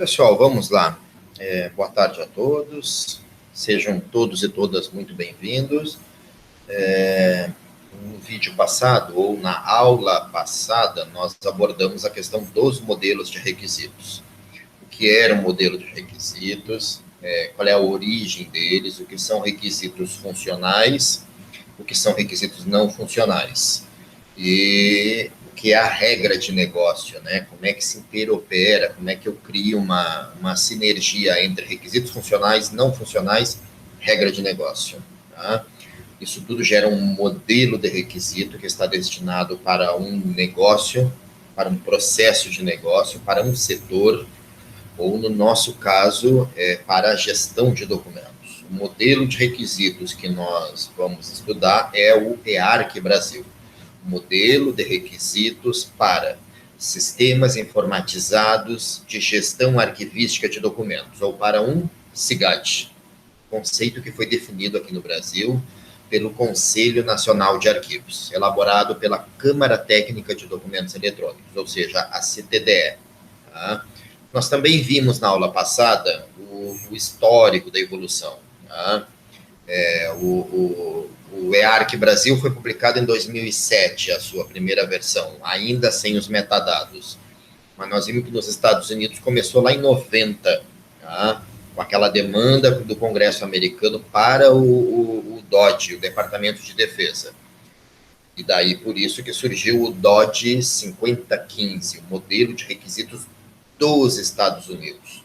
Pessoal, vamos lá. Boa tarde a todos. Sejam todos e todas muito bem-vindos. No vídeo passado, ou na aula passada, nós abordamos a questão dos modelos de requisitos. O que era um modelo de requisitos, qual é a origem deles, o que são requisitos funcionais, o que são requisitos não funcionais. E o que é a regra de negócio, né? Como é que se interopera, como é que eu crio uma sinergia entre requisitos funcionais, não funcionais, regra de negócio. Tá? Isso tudo gera um modelo de requisito que está destinado para um negócio, para um processo de negócio, para um setor, ou no nosso caso, para a gestão de documentos. O modelo de requisitos que nós vamos estudar é o EARC Brasil. Modelo de requisitos para sistemas informatizados de gestão arquivística de documentos, ou para um SIGAD, conceito que foi definido aqui no Brasil pelo Conselho Nacional de Arquivos, elaborado pela Câmara Técnica de Documentos Eletrônicos, ou seja, a CTDE. Tá? Nós também vimos na aula passada o histórico da evolução. Tá? O EARC Brasil foi publicado em 2007, a sua primeira versão, ainda sem os metadados. Mas nós vimos que nos Estados Unidos começou lá em 90, tá? Com aquela demanda do Congresso americano para o DoD, o Departamento de Defesa. E daí, por isso que surgiu o DoD 5015, o modelo de requisitos dos Estados Unidos.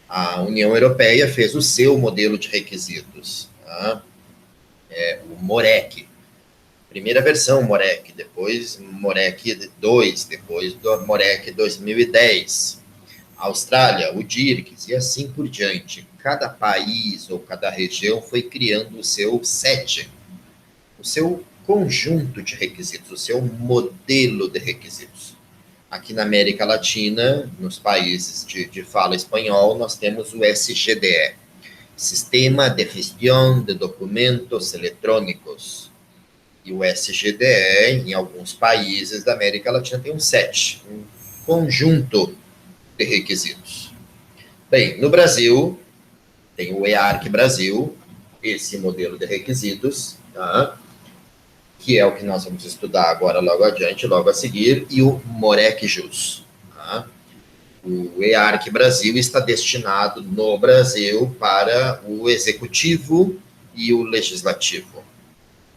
A União Europeia fez o seu modelo de requisitos, tá? O MOREC, primeira versão MOREC, depois MOREC 2, depois do MOREC 2010. A Austrália, o DIRCS, e assim por diante. Cada país ou cada região foi criando o seu set, o seu conjunto de requisitos, o seu modelo de requisitos. Aqui na América Latina, nos países de fala espanhol, nós temos o SGDE, Sistema de Gestão de Documentos Eletrônicos. E o SGDE, em alguns países da América Latina, tem um set, um conjunto de requisitos. Bem, no Brasil, tem o EARC Brasil, esse modelo de requisitos, tá? Que é o que nós vamos estudar agora, logo adiante, logo a seguir, e o MOREC JUS. Tá? O EARC Brasil está destinado no Brasil para o executivo e o legislativo,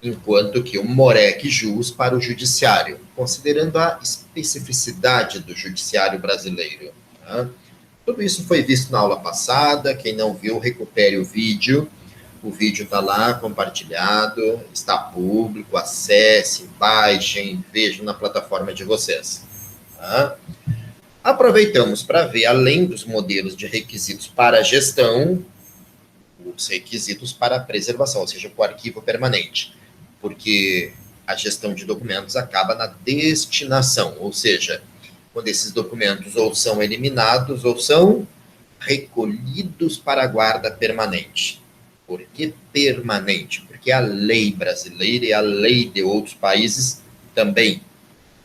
enquanto que o MOREC JUS para o judiciário, considerando a especificidade do judiciário brasileiro. Tá? Tudo isso foi visto na aula passada, quem não viu, recupere o vídeo está lá compartilhado, está público, acesse, baixem, vejam na plataforma de vocês. Tá? Aproveitamos para ver, além dos modelos de requisitos para a gestão, os requisitos para a preservação, ou seja, o arquivo permanente, porque a gestão de documentos acaba na destinação, ou seja, quando esses documentos ou são eliminados ou são recolhidos para a guarda permanente. Por que permanente? Porque a lei brasileira e a lei de outros países também.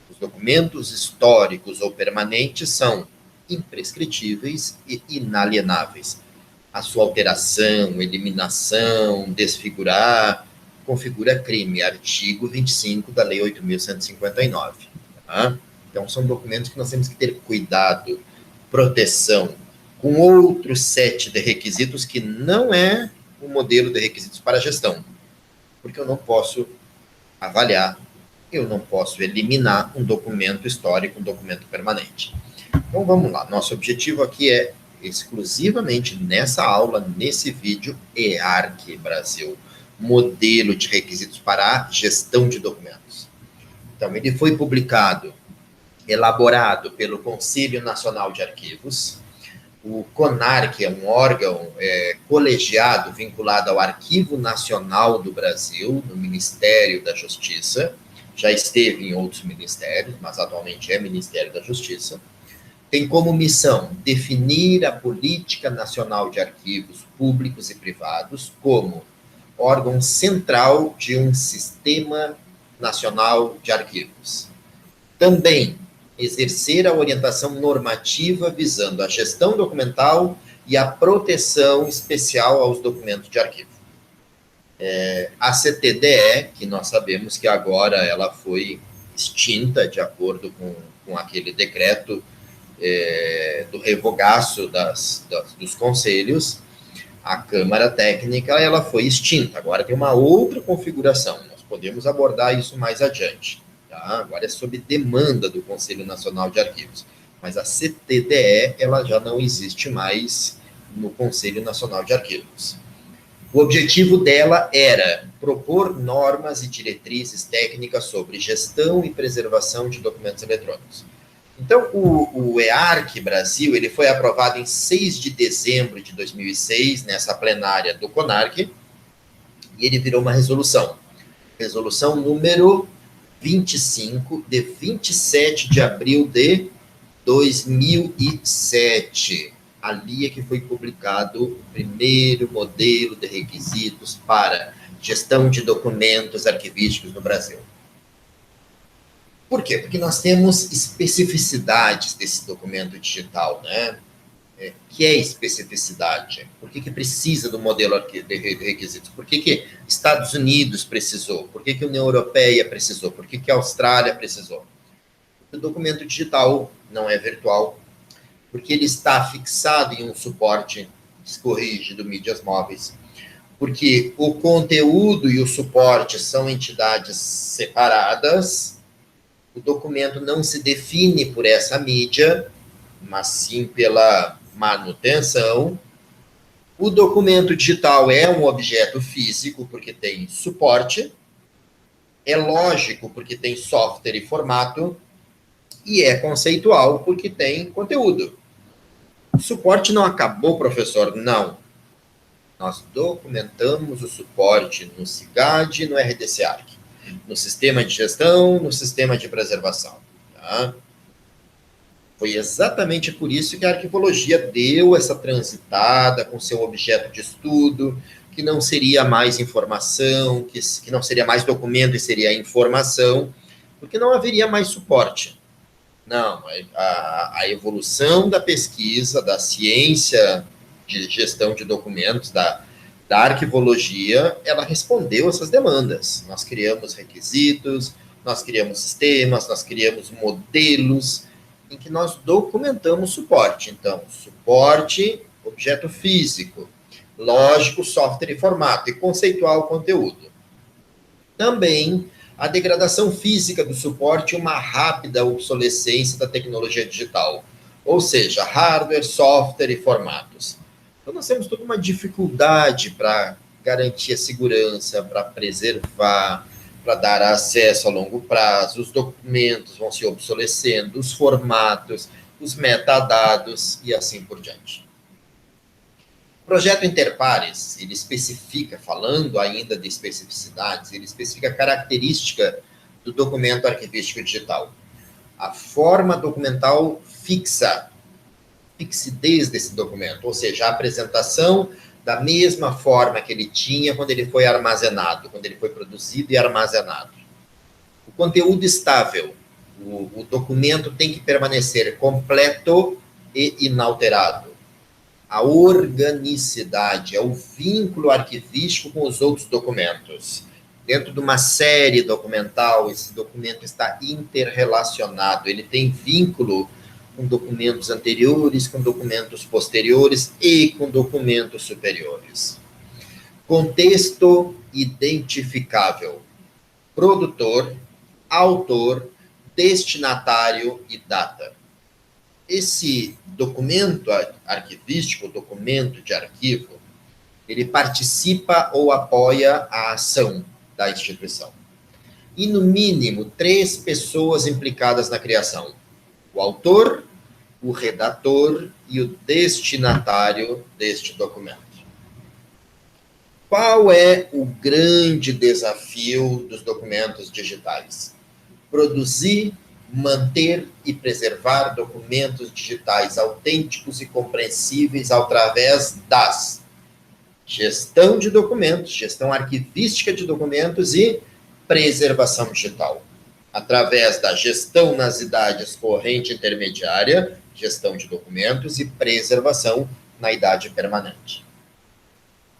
Os documentos históricos ou permanentes são imprescritíveis e inalienáveis. A sua alteração, eliminação, desfigurar, configura crime. Artigo 25 da Lei 8.159. Tá? Então, são documentos que nós temos que ter cuidado, proteção, com outro set de requisitos que não é o modelo de requisitos para a gestão, porque eu não posso avaliar, eu não posso eliminar um documento histórico, um documento permanente. Então, vamos lá. Nosso objetivo aqui é, exclusivamente nessa aula, nesse vídeo, EARC Brasil, modelo de requisitos para a gestão de documentos. Então, ele foi publicado, elaborado pelo Conselho Nacional de Arquivos. O CONARC é um órgão colegiado vinculado ao Arquivo Nacional do Brasil, no Ministério da Justiça. Já esteve em outros ministérios, mas atualmente é Ministério da Justiça. Tem como missão definir a política nacional de arquivos públicos e privados como órgão central de um sistema nacional de arquivos. Também exercer a orientação normativa visando a gestão documental e a proteção especial aos documentos de arquivo. A CTDE, que nós sabemos que agora ela foi extinta de acordo com aquele decreto do revogaço dos conselhos, a Câmara Técnica ela foi extinta, agora tem uma outra configuração, nós podemos abordar isso mais adiante. Tá? Agora é sob demanda do Conselho Nacional de Arquivos, mas a CTDE ela já não existe mais no Conselho Nacional de Arquivos. O objetivo dela era propor normas e diretrizes técnicas sobre gestão e preservação de documentos eletrônicos. Então, o EARC Brasil ele foi aprovado em 6 de dezembro de 2006, nessa plenária do CONARC, e ele virou uma resolução. Resolução número 25, de 27 de abril de 2007. Ali é que foi publicado o primeiro modelo de requisitos para gestão de documentos arquivísticos no Brasil. Por quê? Porque nós temos especificidades desse documento digital, né? Que é especificidade? Por que precisa do modelo de requisitos? Por que Estados Unidos precisou? Por que a União Europeia precisou? Por que a Austrália precisou? O documento digital não é virtual, porque ele está fixado em um suporte descorrígido, mídias móveis, porque o conteúdo e o suporte são entidades separadas, o documento não se define por essa mídia, mas sim pela manutenção. O documento digital é um objeto físico, porque tem suporte, é lógico, porque tem software e formato, e é conceitual, porque tem conteúdo. O suporte não acabou, professor? Não. Nós documentamos o suporte no SIGAD e no RDC-ARC, no sistema de gestão, no sistema de preservação. Tá? Foi exatamente por isso que a arquivologia deu essa transitada com seu objeto de estudo, que não seria mais informação, que não seria mais documento e seria informação, porque não haveria mais suporte. Não, a evolução da pesquisa, da ciência de gestão de documentos, da arquivologia, ela respondeu essas demandas. Nós criamos requisitos, nós criamos sistemas, nós criamos modelos em que nós documentamos suporte. Então, suporte, objeto físico, lógico, software e formato, e conceitual conteúdo. Também a degradação física do suporte e uma rápida obsolescência da tecnologia digital, ou seja, hardware, software e formatos. Então, nós temos toda uma dificuldade para garantir a segurança, para preservar, para dar acesso a longo prazo, os documentos vão se obsolescendo, os formatos, os metadados e assim por diante. O projeto Interpares, ele especifica, falando ainda de especificidades, ele especifica a característica do documento arquivístico digital. A forma documental fixidez desse documento, ou seja, a apresentação da mesma forma que ele tinha quando ele foi armazenado, quando ele foi produzido e armazenado. O conteúdo estável, o documento tem que permanecer completo e inalterado. A organicidade é o vínculo arquivístico com os outros documentos. Dentro de uma série documental, esse documento está interrelacionado, ele tem vínculo com documentos anteriores, com documentos posteriores e com documentos superiores. Contexto identificável. Produtor, autor, destinatário e data. Esse documento arquivístico, documento de arquivo, ele participa ou apoia a ação da instituição. E, no mínimo, 3 pessoas implicadas na criação. O autor, o redator e o destinatário deste documento. Qual é o grande desafio dos documentos digitais? Produzir, manter e preservar documentos digitais autênticos e compreensíveis através das gestão de documentos, gestão arquivística de documentos e preservação digital. através da gestão nas idades corrente intermediária, gestão de documentos e preservação na idade permanente.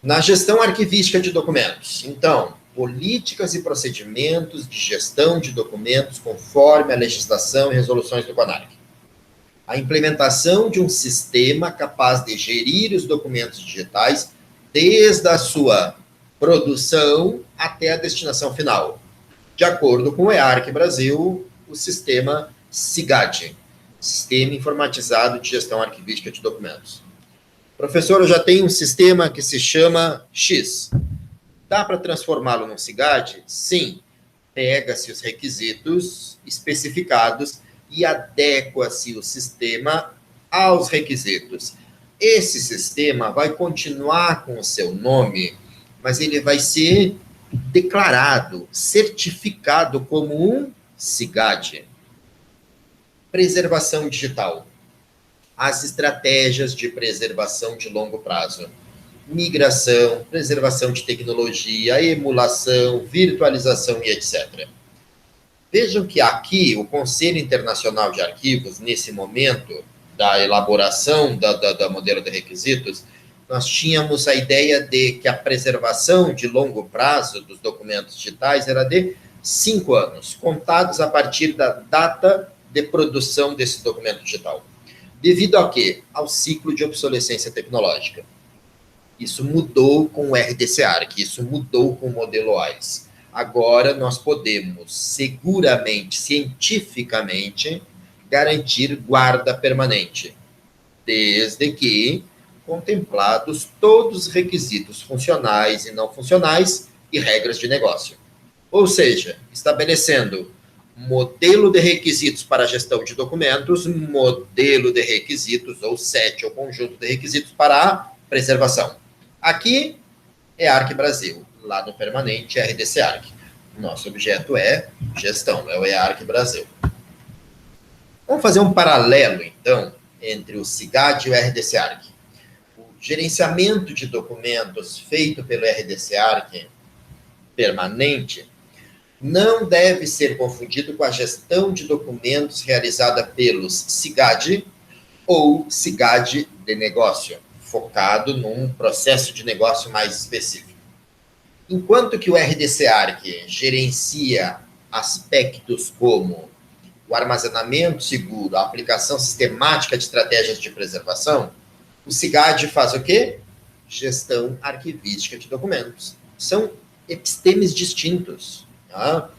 Na gestão arquivística de documentos, então, políticas e procedimentos de gestão de documentos conforme a legislação e resoluções do CONARC. A implementação de um sistema capaz de gerir os documentos digitais desde a sua produção até a destinação final, de acordo com o EARC Brasil, o sistema SIGAD, Sistema Informatizado de Gestão Arquivística de Documentos. Professor, eu já tenho um sistema que se chama X. Dá para transformá-lo num SIGAD? Sim. Pega-se os requisitos especificados e adequa-se o sistema aos requisitos. Esse sistema vai continuar com o seu nome, mas ele vai ser declarado, certificado como um SIGAD. Preservação digital. As estratégias de preservação de longo prazo. Migração, preservação de tecnologia, emulação, virtualização e etc. Vejam que aqui o Conselho Internacional de Arquivos, nesse momento da elaboração da modelo de requisitos, nós tínhamos a ideia de que a preservação de longo prazo dos documentos digitais era de 5 anos, contados a partir da data de produção desse documento digital. Devido a quê? Ao ciclo de obsolescência tecnológica. Isso mudou com o RDC-ARC, isso mudou com o modelo OIS. Agora nós podemos seguramente, cientificamente, garantir guarda permanente, desde que contemplados todos os requisitos funcionais e não funcionais e regras de negócio. Ou seja, estabelecendo modelo de requisitos para a gestão de documentos, modelo de requisitos, ou set, ou conjunto de requisitos para a preservação. Aqui é ARC Brasil, lá no permanente é RDC ARC. Nosso objeto é gestão, é o EARC Brasil. Vamos fazer um paralelo, então, entre o SIGAD e o RDC ARC. O gerenciamento de documentos feito pelo RDC ARC permanente não deve ser confundido com a gestão de documentos realizada pelos SIGAD ou SIGAD de negócio, focado num processo de negócio mais específico. Enquanto que o RDC ARC gerencia aspectos como o armazenamento seguro, a aplicação sistemática de estratégias de preservação, o SIGAD faz o quê? Gestão arquivística de documentos. São epistemes distintos. Tá?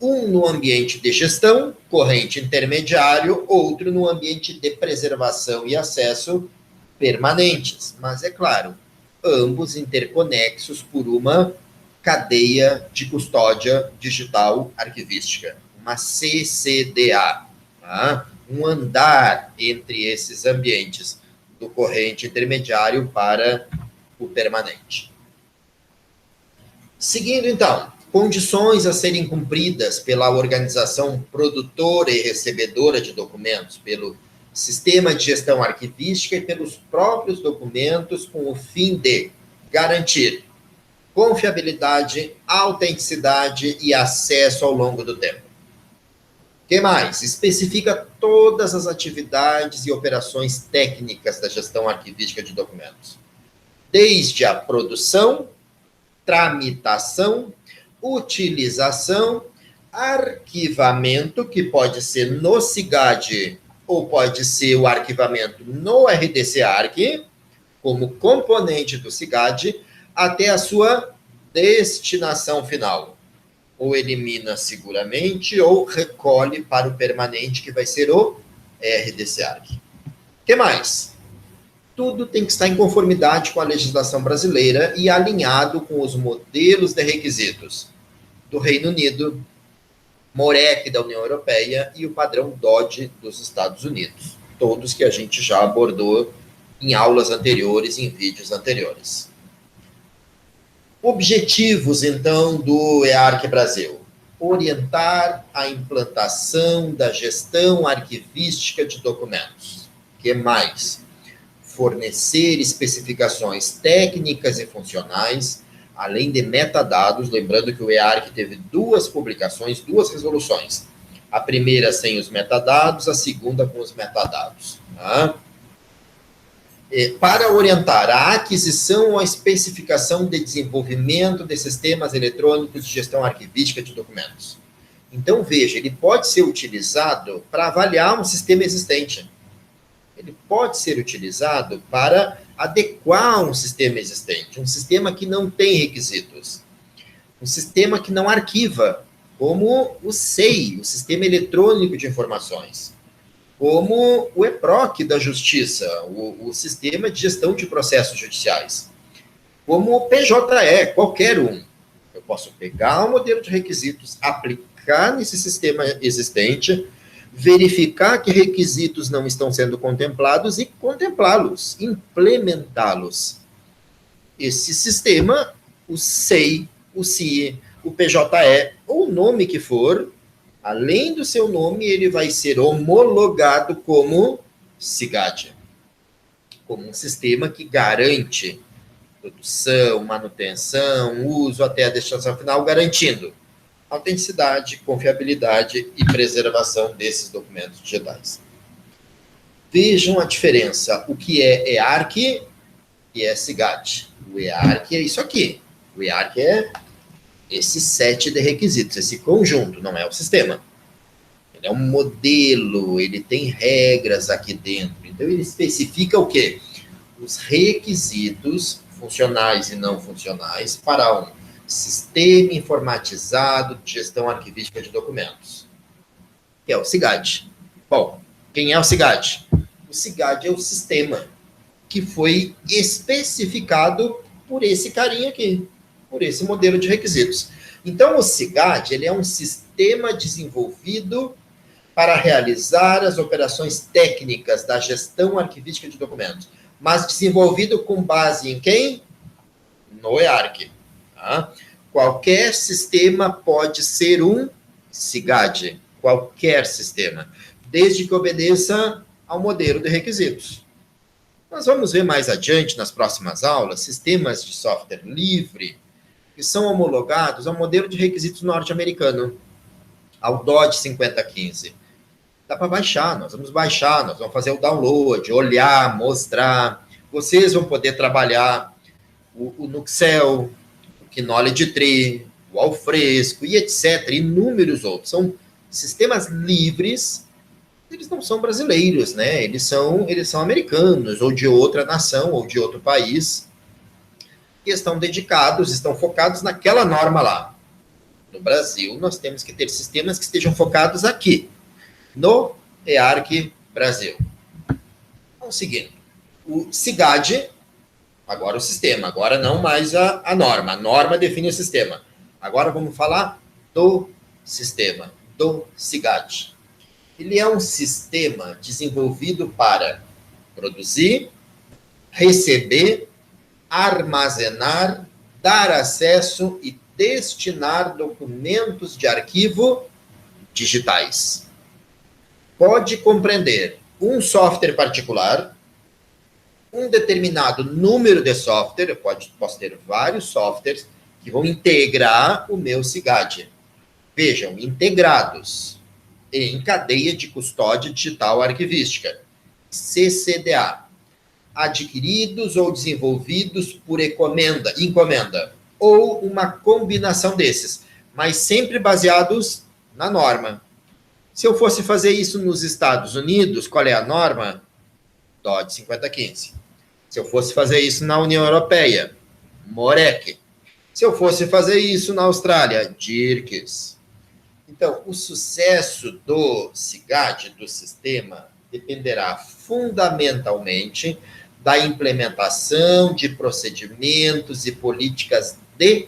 Um no ambiente de gestão, corrente intermediário, outro no ambiente de preservação e acesso permanentes. Mas, é claro, ambos interconexos por uma cadeia de custódia digital arquivística, uma CCDA, tá? Um andar entre esses ambientes, do corrente intermediário para o permanente. Seguindo, então, condições a serem cumpridas pela organização produtora e recebedora de documentos, pelo sistema de gestão arquivística e pelos próprios documentos, com o fim de garantir confiabilidade, autenticidade e acesso ao longo do tempo. O que mais? Especifica todas as atividades e operações técnicas da gestão arquivística de documentos, desde a produção, tramitação, utilização, arquivamento, que pode ser no SIGAD ou pode ser o arquivamento no RDC ARC, como componente do SIGAD, até a sua destinação final. Ou elimina seguramente, ou recolhe para o permanente, que vai ser o RDC ARC. O que mais? Tudo tem que estar em conformidade com a legislação brasileira e alinhado com os modelos de requisitos do Reino Unido, MOREC da União Europeia e o padrão DOD dos Estados Unidos. Todos que a gente já abordou em aulas anteriores, em vídeos anteriores. Objetivos, então, do EARC Brasil. Orientar a implantação da gestão arquivística de documentos. O que mais? Fornecer especificações técnicas e funcionais, além de metadados, lembrando que o EARC teve 2 publicações, 2 resoluções, A primeira sem os metadados, a segunda com os metadados. Tá? Para orientar a aquisição ou a especificação de desenvolvimento de sistemas eletrônicos de gestão arquivística de documentos. Então, veja, ele pode ser utilizado para avaliar um sistema existente. Ele pode ser utilizado para adequar um sistema existente, um sistema que não tem requisitos, um sistema que não arquiva, como o SEI, o Sistema Eletrônico de Informações, como o EPROC da Justiça, o Sistema de Gestão de Processos Judiciais, como o PJE, qualquer um. Eu posso pegar um modelo de requisitos, aplicar nesse sistema existente, verificar que requisitos não estão sendo contemplados e contemplá-los, implementá-los. Esse sistema, o SEI, o CIE, o PJE, ou o nome que for, além do seu nome, ele vai ser homologado como SIGAD, como um sistema que garante produção, manutenção, uso até a destinação final, garantindo autenticidade, confiabilidade e preservação desses documentos digitais. Vejam a diferença, o que é EARC e é SIGAD. O EARC é isso aqui, o EARC é esse set de requisitos, esse conjunto, não é o sistema. Ele é um modelo, ele tem regras aqui dentro. Então, ele especifica o quê? Os requisitos funcionais e não funcionais para um sistema informatizado de gestão arquivística de documentos, que é o SIGAD. Bom, quem é o SIGAD? O SIGAD é o sistema que foi especificado por esse carinha aqui, por esse modelo de requisitos. Então, o SIGAD, ele é um sistema desenvolvido para realizar as operações técnicas da gestão arquivística de documentos, mas desenvolvido com base em quem? No EARC. Tá? Qualquer sistema pode ser um SIGAD, qualquer sistema, desde que obedeça ao modelo de requisitos. Nós vamos ver mais adiante, nas próximas aulas, sistemas de software livre, que são homologados ao modelo de requisitos norte-americano, ao DOD 5015. Dá para baixar, nós vamos fazer o download, olhar, mostrar. Vocês vão poder trabalhar o Nuxel, o Knowledge Tree, o Alfresco e etc. Inúmeros outros. São sistemas livres, eles não são brasileiros, né? Eles são americanos, ou de outra nação, ou de outro país, que estão dedicados, estão focados naquela norma lá. No Brasil, nós temos que ter sistemas que estejam focados aqui, no EARC Brasil. Vamos seguindo. O SIGAD, agora o sistema, agora não mais a norma. A norma define o sistema. Agora vamos falar do sistema, do SIGAD. Ele é um sistema desenvolvido para produzir, receber, armazenar, dar acesso e destinar documentos de arquivo digitais. Pode compreender um software particular, um determinado número de software, posso ter vários softwares que vão integrar o meu SIGAD. Vejam, integrados em cadeia de custódia digital arquivística, CCDA, adquiridos ou desenvolvidos por encomenda, ou uma combinação desses, mas sempre baseados na norma. Se eu fosse fazer isso nos Estados Unidos, qual é a norma? DOD 5015. Se eu fosse fazer isso na União Europeia, MOREC. Se eu fosse fazer isso na Austrália, DIRCS. Então, o sucesso do SIGAD, do sistema, dependerá fundamentalmente da implementação de procedimentos e políticas de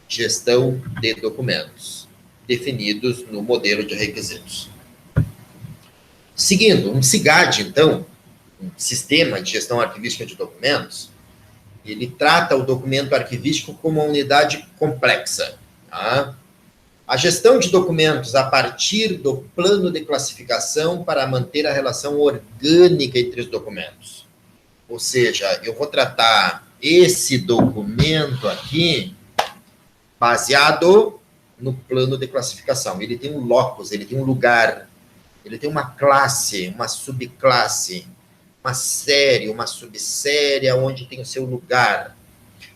gestão de documentos, definidos no modelo de requisitos. Seguindo, um SIGAD, então, um sistema de gestão arquivística de documentos, ele trata o documento arquivístico como uma unidade complexa. Tá? A gestão de documentos a partir do plano de classificação para manter a relação orgânica entre os documentos. Ou seja, eu vou tratar esse documento aqui baseado no plano de classificação. Ele tem um locus, ele tem um lugar, ele tem uma classe, uma subclasse, uma série, uma subsérie, onde tem o seu lugar.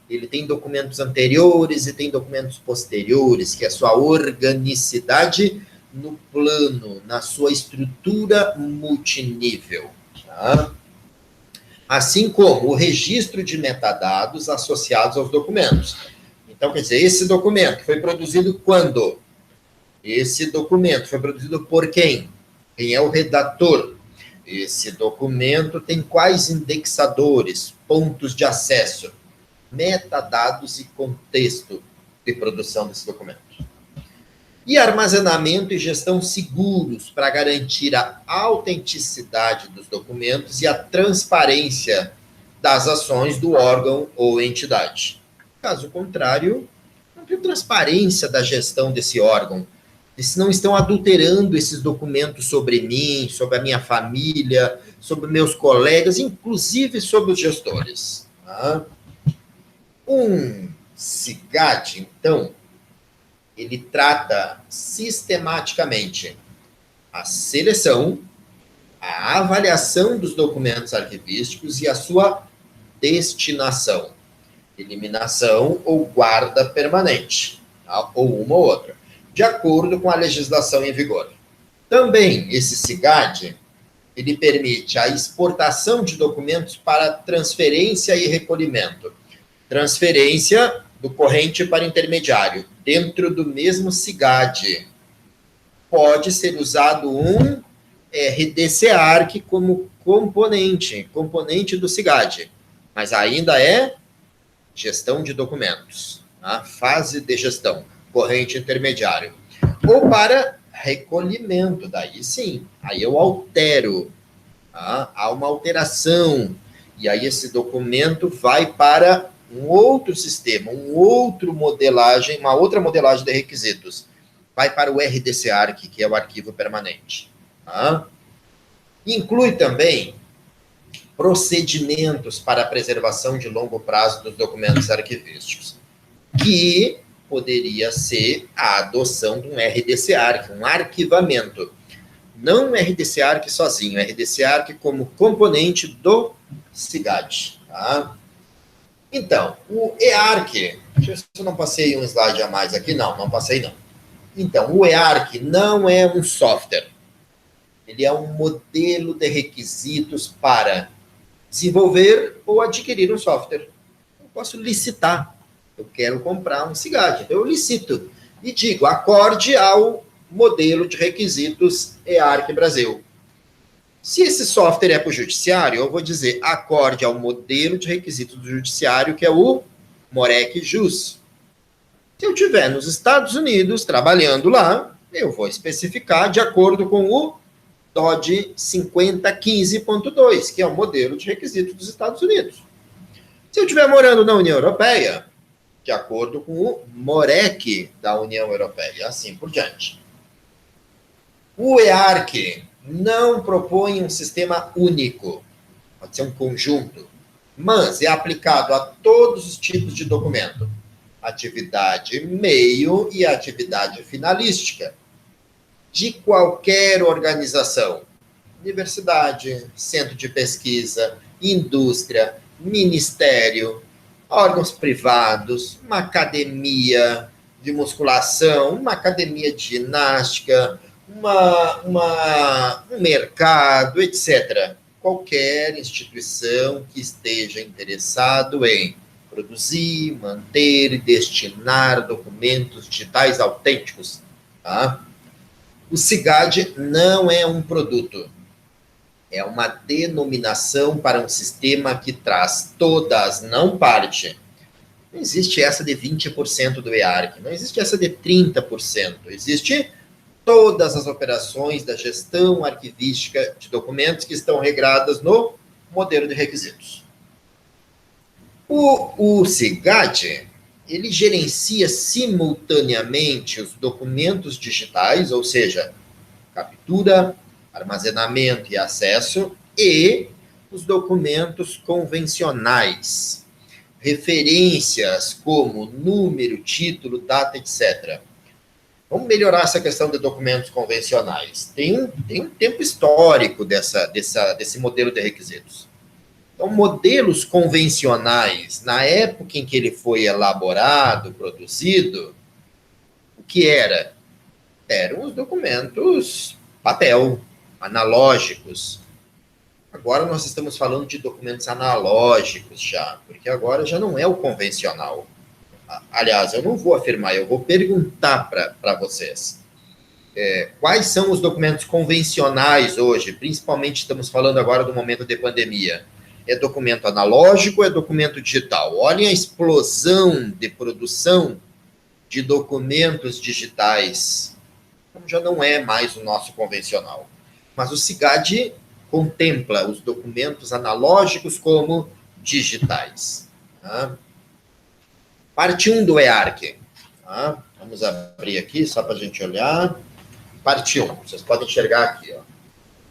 Ele tem documentos anteriores e tem documentos posteriores, que é a sua organicidade no plano, na sua estrutura multinível. Tá? Assim como o registro de metadados associados aos documentos. Então, quer dizer, esse documento foi produzido quando? Esse documento foi produzido por quem? Quem é o redator? Esse documento tem quais indexadores, pontos de acesso, metadados e contexto de produção desse documento. E armazenamento e gestão seguros para garantir a autenticidade dos documentos e a transparência das ações do órgão ou entidade. Caso contrário, não tem transparência da gestão desse órgão. Eles não estão adulterando esses documentos sobre mim, sobre a minha família, sobre meus colegas, inclusive sobre os gestores. Tá? Um SIGAD, então, ele trata sistematicamente a seleção, a avaliação dos documentos arquivísticos e a sua destinação, eliminação ou guarda permanente, tá? Ou uma ou outra, de acordo com a legislação em vigor. Também, esse SIGAD, ele permite a exportação de documentos para transferência e recolhimento. Transferência do corrente para intermediário, dentro do mesmo SIGAD. Pode ser usado um RDC-ARC como componente do SIGAD, mas ainda é gestão de documentos, tá? Fase de gestão, corrente intermediário. Ou para recolhimento, daí sim, aí eu altero, tá? Há uma alteração, e aí esse documento vai para um outro sistema, uma outra modelagem de requisitos. Vai para o RDC-ARC, que é o arquivo permanente. Tá? Inclui também procedimentos para a preservação de longo prazo dos documentos arquivísticos, que poderia ser a adoção de um RDC-ARC, um arquivamento. Não um RDC-ARC sozinho, RDC-ARC como componente do SIGAD. Tá? Então, o EARC, deixa eu ver se eu não passei um slide a mais aqui, não passei não. Então, o EARC não é um software, ele é um modelo de requisitos para desenvolver ou adquirir um software. Eu posso licitar, eu quero comprar um SIGAD, então eu licito e digo, acorde ao modelo de requisitos EARC Brasil. Se esse software é para o judiciário, eu vou dizer acorde ao modelo de requisitos do judiciário, que é o MOREC JUS. Se eu estiver nos Estados Unidos, trabalhando lá, eu vou especificar de acordo com o DOD 5015.2, que é o modelo de requisitos dos Estados Unidos. Se eu estiver morando na União Europeia, de acordo com o MOREC da União Europeia, e assim por diante. O EARC não propõe um sistema único, pode ser um conjunto, mas é aplicado a todos os tipos de documento, atividade meio e atividade finalística, de qualquer organização, universidade, centro de pesquisa, indústria, ministério, órgãos privados, uma academia de musculação, uma academia de ginástica, um mercado, etc. Qualquer instituição que esteja interessado em produzir, manter e destinar documentos digitais autênticos. Tá? O SIGAD não é um produto, é uma denominação para um sistema que traz todas, não parte. Não existe essa de 20% do EARC, não existe essa de 30%, existe todas as operações da gestão arquivística de documentos que estão regradas no modelo de requisitos. O SIGAD, ele gerencia simultaneamente os documentos digitais, ou seja, captura, armazenamento e acesso, e os documentos convencionais, referências como número, título, data, etc., Vamos melhorar essa questão de documentos convencionais. Tem um tempo histórico desse modelo de requisitos. Então, modelos convencionais, na época em que ele foi elaborado, produzido, o que era? Eram os documentos papel, analógicos. Agora nós estamos falando de documentos analógicos já, porque agora já não é o convencional. Aliás, eu não vou afirmar, eu vou perguntar para vocês. Quais são os documentos convencionais hoje? Principalmente estamos falando agora do momento de pandemia. É documento analógico ou é documento digital? Olhem a explosão de produção de documentos digitais. Então, já não é mais o nosso convencional. Mas o SIGAD contempla os documentos analógicos como digitais. Tá? Parte 1 do EARC. Tá? Vamos abrir aqui só para a gente olhar. Parte 1, vocês podem enxergar aqui. Ó.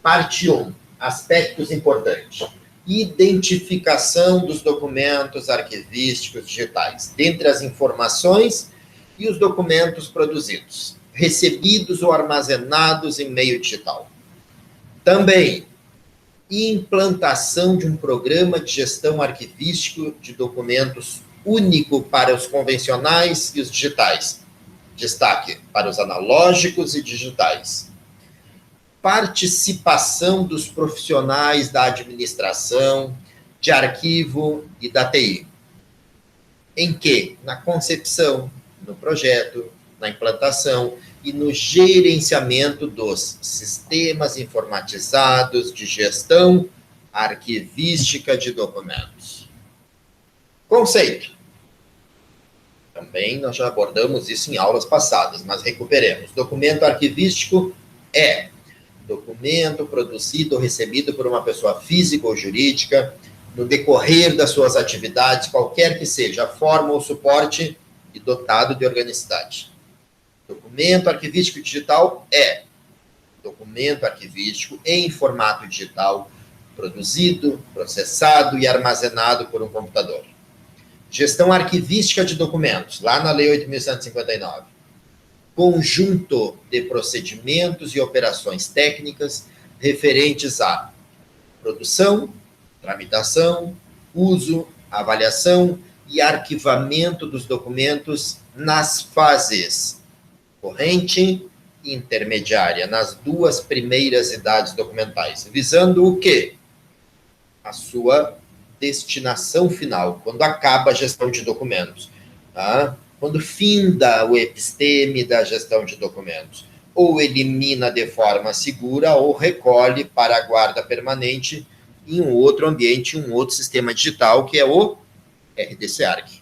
Parte 1, aspectos importantes. Identificação dos documentos arquivísticos digitais, dentre as informações e os documentos produzidos, recebidos ou armazenados em meio digital. Também, implantação de um programa de gestão arquivístico de documentos único para os convencionais e os digitais. Destaque para os analógicos e digitais. Participação dos profissionais da administração, de arquivo e da TI. Em que? Na concepção, no projeto, na implantação e no gerenciamento dos sistemas informatizados de gestão arquivística de documentos. Conceito. Também nós já abordamos isso em aulas passadas, mas recuperemos. Documento arquivístico é documento produzido ou recebido por uma pessoa física ou jurídica no decorrer das suas atividades, qualquer que seja a forma ou suporte, e dotado de organicidade. Documento arquivístico digital é documento arquivístico em formato digital, produzido, processado e armazenado por um computador. Gestão arquivística de documentos, lá na Lei 8.159. Conjunto de procedimentos e operações técnicas referentes à produção, tramitação, uso, avaliação e arquivamento dos documentos nas fases corrente e intermediária, nas duas primeiras idades documentais, visando o quê? A sua destinação final, quando acaba a gestão de documentos, tá? Quando finda o episteme da gestão de documentos, ou elimina de forma segura, ou recolhe para a guarda permanente em um outro ambiente, um outro sistema digital, que é o RDC-ARC.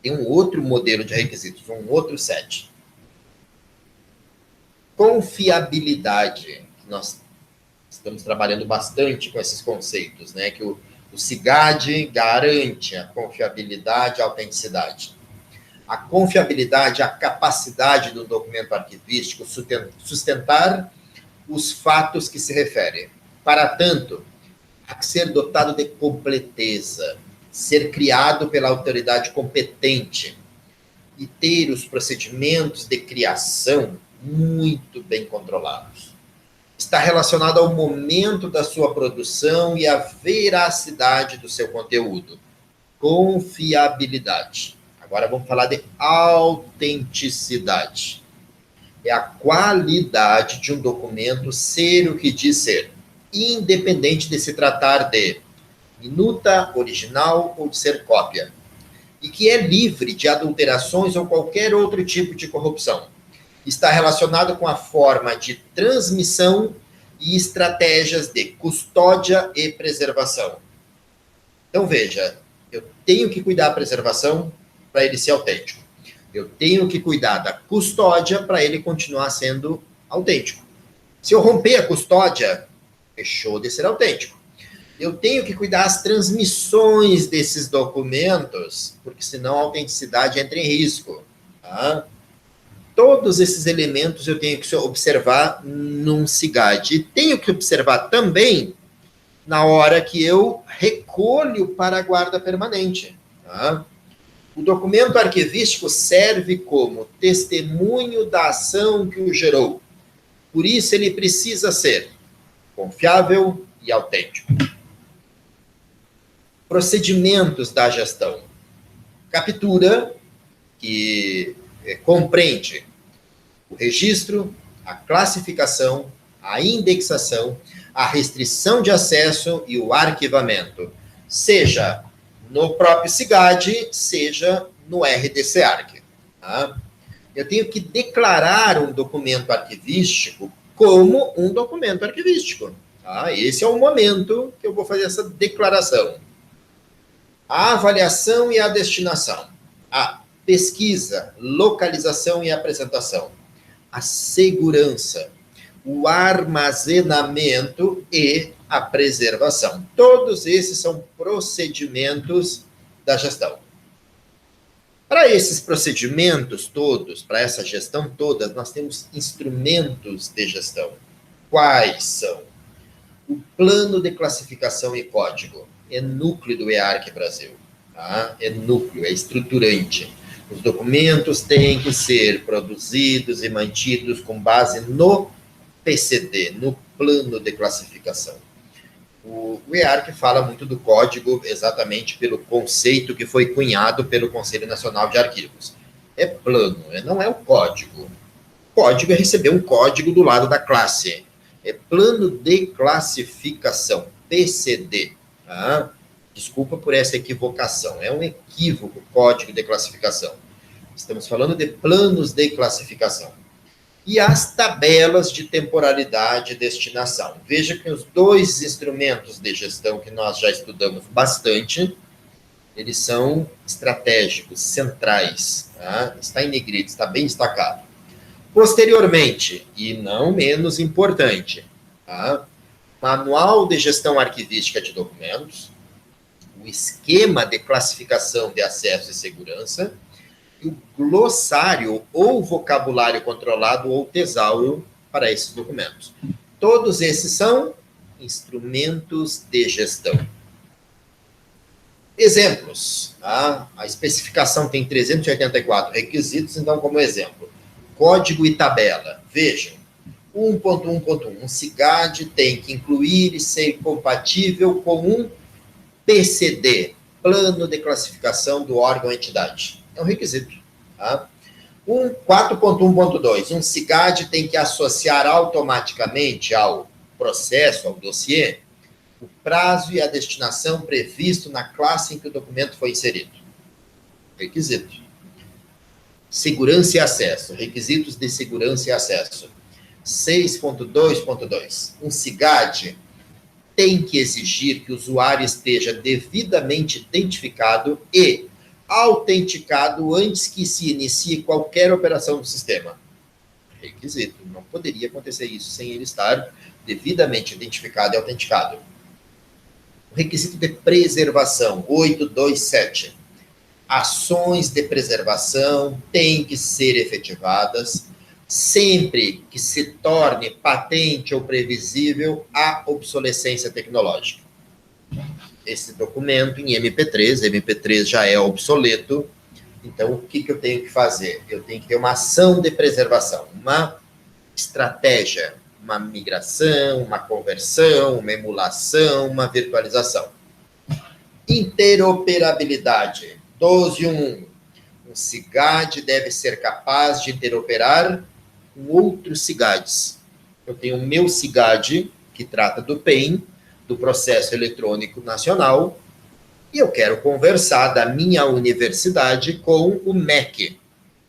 Tem um outro modelo de requisitos, um outro set. Confiabilidade. Nós estamos trabalhando bastante com esses conceitos, né? Que o SIGAD garante a confiabilidade e a autenticidade. A confiabilidade, a capacidade do documento arquivístico sustentar os fatos que se referem. Para tanto, há que ser dotado de completeza, ser criado pela autoridade competente e ter os procedimentos de criação muito bem controlados. Está relacionado ao momento da sua produção e à veracidade do seu conteúdo. Confiabilidade. Agora vamos falar de autenticidade. É a qualidade de um documento ser o que diz ser, independente de se tratar de minuta, original ou de ser cópia, e que é livre de adulterações ou qualquer outro tipo de corrupção. Está relacionado com a forma de transmissão e estratégias de custódia e preservação. Então, veja, eu tenho que cuidar da preservação para ele ser autêntico. Eu tenho que cuidar da custódia para ele continuar sendo autêntico. Se eu romper a custódia, deixou de ser autêntico. Eu tenho que cuidar das transmissões desses documentos, porque senão a autenticidade entra em risco. Tá? Todos esses elementos eu tenho que observar num SIGAD. E tenho que observar também na hora que eu recolho para a guarda permanente. Tá? O documento arquivístico serve como testemunho da ação que o gerou. Por isso, ele precisa ser confiável e autêntico. Procedimentos da gestão. Captura, que compreende o registro, a classificação, a indexação, a restrição de acesso e o arquivamento, seja no próprio SIGAD, seja no RDC-ARC. Tá? Eu tenho que declarar um documento arquivístico como um documento arquivístico. Tá? Esse é o momento que eu vou fazer essa declaração. A avaliação e a destinação. A pesquisa, localização e apresentação. A segurança, o armazenamento e a preservação. Todos esses são procedimentos da gestão. Para esses procedimentos todos, para essa gestão toda, nós temos instrumentos de gestão. Quais são? O plano de classificação e código. É núcleo do EARC Brasil. Tá? É núcleo, é estruturante. Os documentos têm que ser produzidos e mantidos com base no PCD, no plano de classificação. O EARC fala muito do código exatamente pelo conceito que foi cunhado pelo Conselho Nacional de Arquivos. É plano, não é o código. Código é receber um código do lado da classe. É plano de classificação, PCD. Tá? Desculpa por essa equivocação, é um equívoco, código de classificação. Estamos falando de planos de classificação. E as tabelas de temporalidade e destinação. Veja que os dois instrumentos de gestão que nós já estudamos bastante, eles são estratégicos, centrais. Tá? Está em negrito, está bem destacado. Posteriormente, e não menos importante, tá? Manual de gestão arquivística de documentos, o esquema de classificação de acesso e segurança, e o glossário ou vocabulário controlado ou tesauro para esses documentos. Todos esses são instrumentos de gestão. Exemplos. Tá? A especificação tem 384 requisitos, então, como exemplo, código e tabela. Vejam, 1.1.1, um SIGAD tem que incluir e ser compatível com um PCD, Plano de Classificação do órgão-entidade. É um requisito. Tá? 4.1.2, um SIGAD tem que associar automaticamente ao processo, ao dossiê, o prazo e a destinação previsto na classe em que o documento foi inserido. Requisito. Segurança e acesso. Requisitos de segurança e acesso. 6.2.2. Um SIGAD tem que exigir que o usuário esteja devidamente identificado e autenticado antes que se inicie qualquer operação do sistema. Requisito. Não poderia acontecer isso sem ele estar devidamente identificado e autenticado. O requisito de preservação, 8.2.7. Ações de preservação têm que ser efetivadas sempre que se torne patente ou previsível a obsolescência tecnológica. Esse documento em MP3 já é obsoleto, então o que eu tenho que fazer? Eu tenho que ter uma ação de preservação, uma estratégia, uma migração, uma conversão, uma emulação, uma virtualização. Interoperabilidade, 12.1.1. Um SIGAD deve ser capaz de interoperar com outros SIGADs. Eu tenho o meu SIGAD, que trata do PEN, do Processo Eletrônico Nacional, e eu quero conversar da minha universidade com o MEC.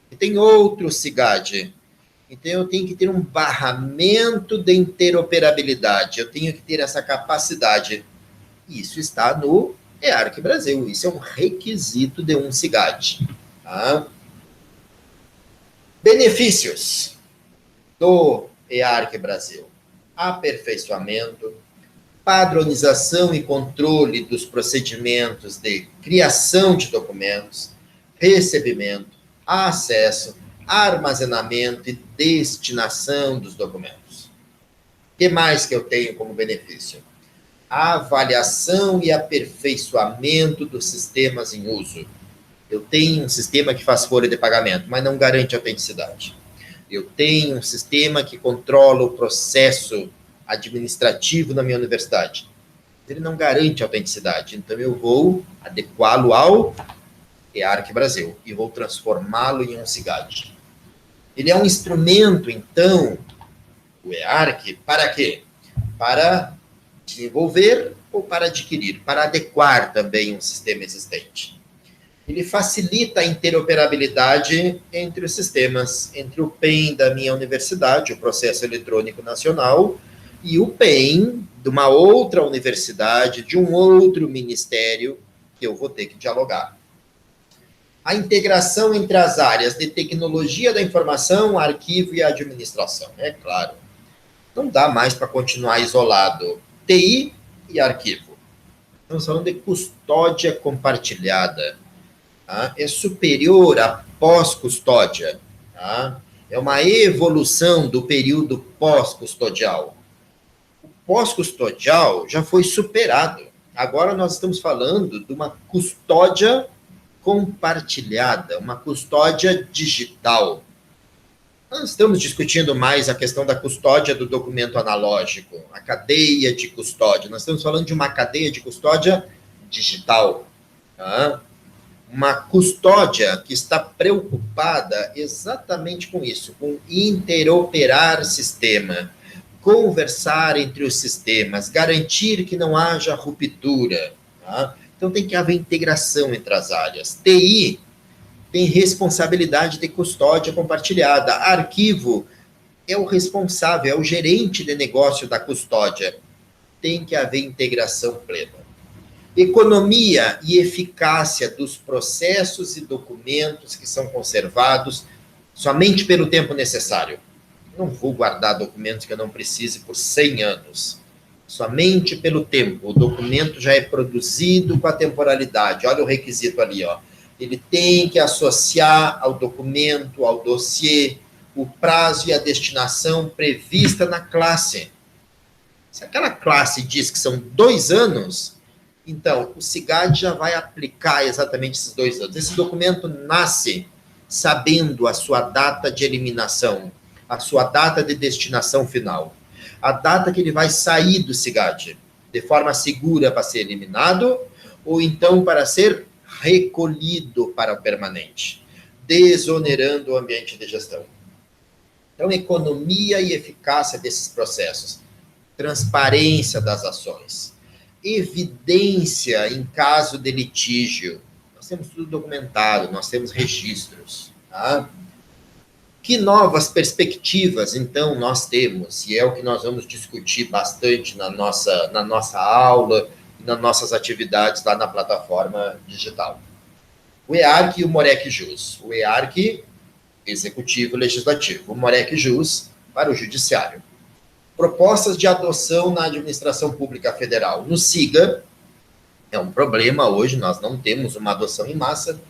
E tem outro SIGAD. Então, eu tenho que ter um barramento de interoperabilidade. Eu tenho que ter essa capacidade. Isso está no EARC Brasil. Isso é um requisito de um SIGAD. Tá? Benefícios do EARC Brasil. Aperfeiçoamento, padronização e controle dos procedimentos de criação de documentos, recebimento, acesso, armazenamento e destinação dos documentos. O que mais que eu tenho como benefício? Avaliação e aperfeiçoamento dos sistemas em uso. Eu tenho um sistema que faz folha de pagamento, mas não garante autenticidade. Eu tenho um sistema que controla o processo administrativo na minha universidade. Ele não garante autenticidade, então eu vou adequá-lo ao EARC Brasil e vou transformá-lo em um SIGAD. Ele é um instrumento, então, o EARC, para quê? Para desenvolver ou para adquirir, para adequar também um sistema existente. Ele facilita a interoperabilidade entre os sistemas, entre o PEN da minha universidade, o Processo Eletrônico Nacional, e o PEN de uma outra universidade, de um outro ministério, que eu vou ter que dialogar. A integração entre as áreas de tecnologia da informação, arquivo e administração, é claro. Não dá mais para continuar isolado TI e arquivo. Estamos falando de custódia compartilhada. Tá? É superior à pós-custódia. Tá? É uma evolução do período pós-custorial. O pós-custodial já foi superado. Agora nós estamos falando de uma custódia compartilhada, uma custódia digital. Nós estamos discutindo mais a questão da custódia do documento analógico, a cadeia de custódia. Nós estamos falando de uma cadeia de custódia digital. Tá? Uma custódia que está preocupada exatamente com isso, com interoperar sistema, conversar entre os sistemas, garantir que não haja ruptura. Tá? Então tem que haver integração entre as áreas. TI tem responsabilidade de custódia compartilhada. Arquivo é o responsável, é o gerente de negócio da custódia. Tem que haver integração plena. Economia e eficácia dos processos e documentos que são conservados somente pelo tempo necessário. Não vou guardar documentos que eu não precise por 100 anos. Somente pelo tempo. O documento já é produzido com a temporalidade. Olha o requisito ali, ó. Ele tem que associar ao documento, ao dossiê, o prazo e a destinação prevista na classe. Se aquela classe diz que são 2 anos, então o SIGAD já vai aplicar exatamente esses 2 anos. Esse documento nasce sabendo a sua data de eliminação, a sua data de destinação final, a data que ele vai sair do SIGAD, de forma segura para ser eliminado, ou então para ser recolhido para o permanente, desonerando o ambiente de gestão. Então, economia e eficácia desses processos, transparência das ações, evidência em caso de litígio. Nós temos tudo documentado, nós temos registros. Tá? Que novas perspectivas, então, nós temos? E é o que nós vamos discutir bastante na nossa aula, nas nossas atividades lá na plataforma digital. O EARC e o MOREC JUS. O EARC, Executivo Legislativo. O MOREC JUS, para o Judiciário. Propostas de adoção na administração pública federal. No SIGA, é um problema hoje, nós não temos uma adoção em massa.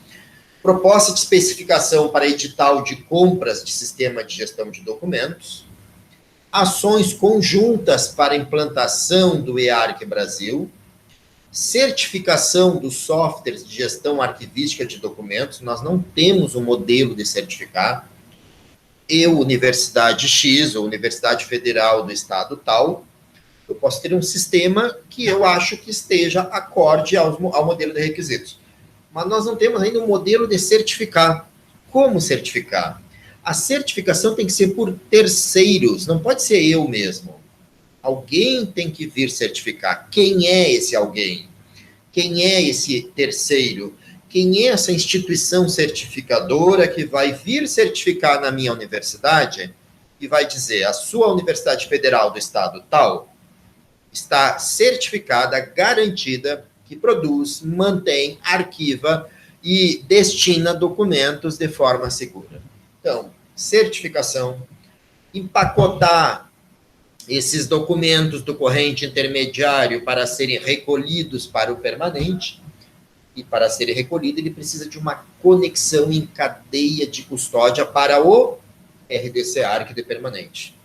Proposta de especificação para edital de compras de sistema de gestão de documentos. Ações conjuntas para implantação do EARC Brasil. Certificação dos softwares de gestão arquivística de documentos. Nós não temos um modelo de certificar. Eu, Universidade X, ou Universidade Federal do Estado tal, eu posso ter um sistema que eu acho que esteja acorde ao modelo de requisitos. Mas nós não temos ainda um modelo de certificar. Como certificar? A certificação tem que ser por terceiros, não pode ser eu mesmo. Alguém tem que vir certificar. Quem é esse alguém? Quem é esse terceiro? Quem é essa instituição certificadora que vai vir certificar na minha universidade e vai dizer, a sua Universidade Federal do Estado tal está certificada, garantida, que produz, mantém, arquiva e destina documentos de forma segura. Então, certificação, empacotar esses documentos do corrente intermediário para serem recolhidos para o permanente, e para ser recolhido ele precisa de uma conexão em cadeia de custódia para o RDC-ARC de permanente.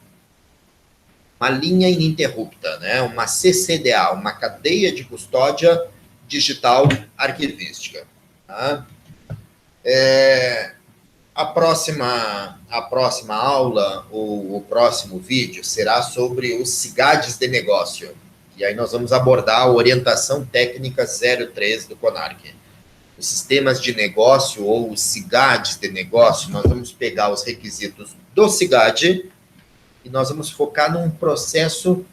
Uma linha ininterrupta, né? Uma CCDA, uma cadeia de custódia digital arquivística. Tá? A próxima aula, o próximo vídeo, será sobre os CIGADs de negócio. E aí nós vamos abordar a orientação técnica 03 do CONARC. Os sistemas de negócio, ou os CIGADs de negócio, nós vamos pegar os requisitos do CIGAD e nós vamos focar num processo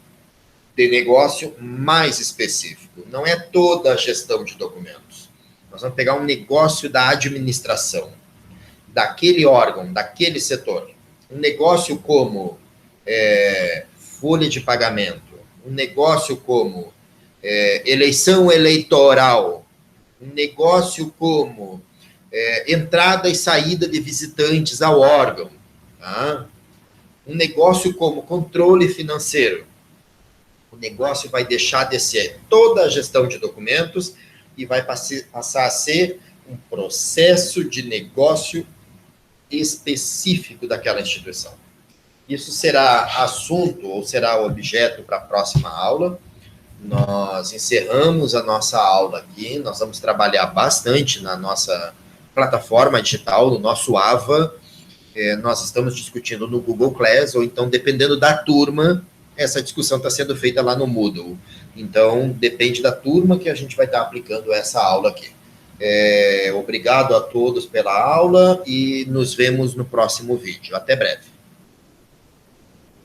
de negócio mais específico. Não é toda a gestão de documentos. Nós vamos pegar um negócio da administração, daquele órgão, daquele setor. Um negócio como folha de pagamento, um negócio como eleição eleitoral, um negócio como entrada e saída de visitantes ao órgão, tá? Um negócio como controle financeiro. O negócio vai deixar de ser toda a gestão de documentos e vai passar a ser um processo de negócio específico daquela instituição. Isso será assunto ou será objeto para a próxima aula. Nós encerramos a nossa aula aqui, nós vamos trabalhar bastante na nossa plataforma digital, no nosso AVA. Nós estamos discutindo no Google Class, ou então, dependendo da turma, essa discussão está sendo feita lá no Moodle. Então, depende da turma que a gente vai estar aplicando essa aula aqui. Obrigado a todos pela aula e nos vemos no próximo vídeo. Até breve.